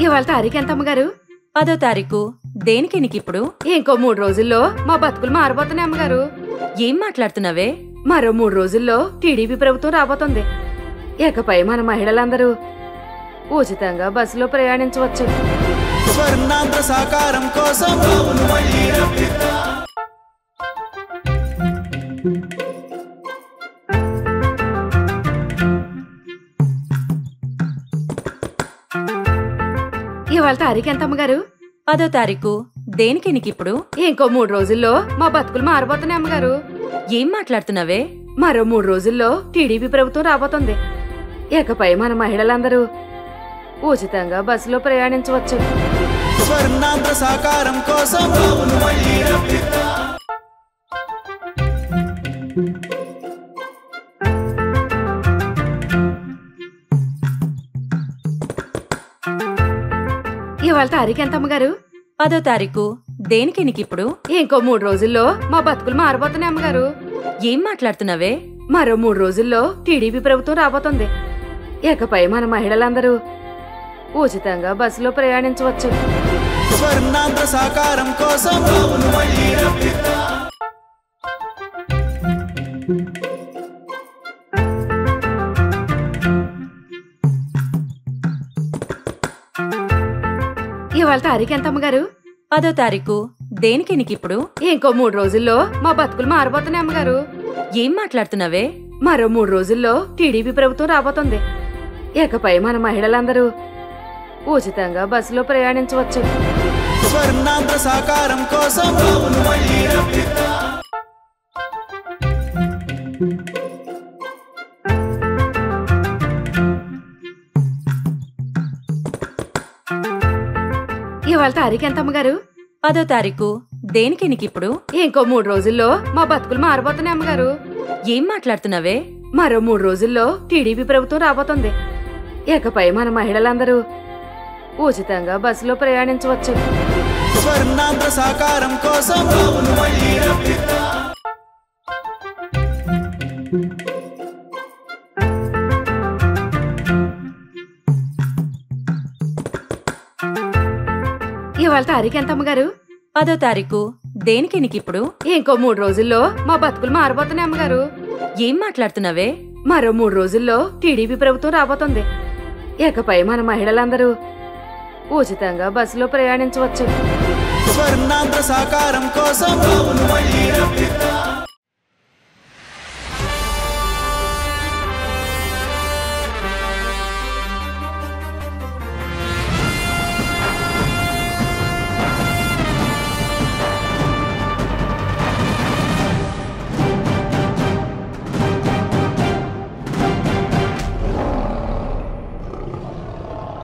ఇవాళ తారీఖు ఎంత అమ్మగారు? 10వ తారీఖు. దేనికి నీకిప్పుడు? ఇంకో 3 రోజుల్లో మా బతుకులు మారబోతున్నాయి అమ్మగారు. ఏం మాట్లాడుతున్నావే? మరో 3 రోజుల్లో టీడీపీ ప్రభుత్వం రాబోతుంది. ఇకపై మన మహిళలందరూ ఉచితంగా బస్సులో ప్రయాణించవచ్చు. స్వర్ణాంధ్ర సాకారం కోసం ఇవాళ తారీఖు ఎంత అమ్మగారు? 10వ తారీఖు. దేనికి నీకిప్పుడు? ఇంకో 3 రోజుల్లో మా బతుకులు మారబోతున్నాయి అమ్మగారు. ఏం మాట్లాడుతున్నావే? మరో 3 రోజుల్లో టీడీపీ ప్రభుత్వం రాబోతుంది. ఇకపై మన మహిళలందరూ ఉచితంగా బస్సులో ప్రయాణించవచ్చు. స్వర్ణాంధ్ర సాకారం కోసం ఇవాళ తారీఖు ఎంత అమ్మగారు? 10వ తారీఖు. దేనికి నీకిప్పుడు? ఇంకో 3 రోజుల్లో మా బతుకులు మారబోతున్నాయి అమ్మగారు. ఏం మాట్లాడుతున్నావే? మరో 3 రోజుల్లో టీడీపీ ప్రభుత్వం రాబోతుంది. ఇకపై మన మహిళలందరూ ఉచితంగా బస్సులో ప్రయాణించవచ్చు. స్వర్ణాంధ్ర సాకారం కోసం ఇవాళ తారీఖు ఎంత అమ్మగారు? 10వ తారీఖు. దేనికి నీకిప్పుడు? ఇంకో 3 రోజుల్లో మా బతుకులు మారబోతున్నాయి అమ్మగారు. ఏం మాట్లాడుతున్నావే? మరో 3 రోజుల్లో టీడీపీ ప్రభుత్వం రాబోతుంది. ఇకపై మన మహిళలందరూ ఉచితంగా బస్సులో ప్రయాణించవచ్చు. స్వర్ణాంధ్ర సాకారం కోసం ఇవాళ తారీఖు ఎంత అమ్మగారు? 10వ తారీఖు. దేనికి నీకిప్పుడు? ఇంకో 3 రోజుల్లో మా బతుకులు మారబోతున్నాయి అమ్మగారు. ఏం మాట్లాడుతున్నావే? మరో 3 రోజుల్లో టీడీపీ ప్రభుత్వం రాబోతుంది. ఇకపై మన మహిళలందరూ ఉచితంగా బస్సులో ప్రయాణించవచ్చు. స్వర్ణాంధ్ర సాకారం కోసం ఇవాళ తారీఖు ఎంత అమ్మగారు? 10వ తారీఖు. దేనికి నీకిప్పుడు? ఇంకో 3 రోజుల్లో మా బతుకులు మారబోతున్నాయి అమ్మగారు. ఏం మాట్లాడుతున్నావే? మరో 3 రోజుల్లో టీడీపీ ప్రభుత్వం రాబోతుంది. ఇకపై మన మహిళలందరూ ఉచితంగా బస్సులో ప్రయాణించవచ్చు. స్వర్ణాంధ్ర సాకారం కోసం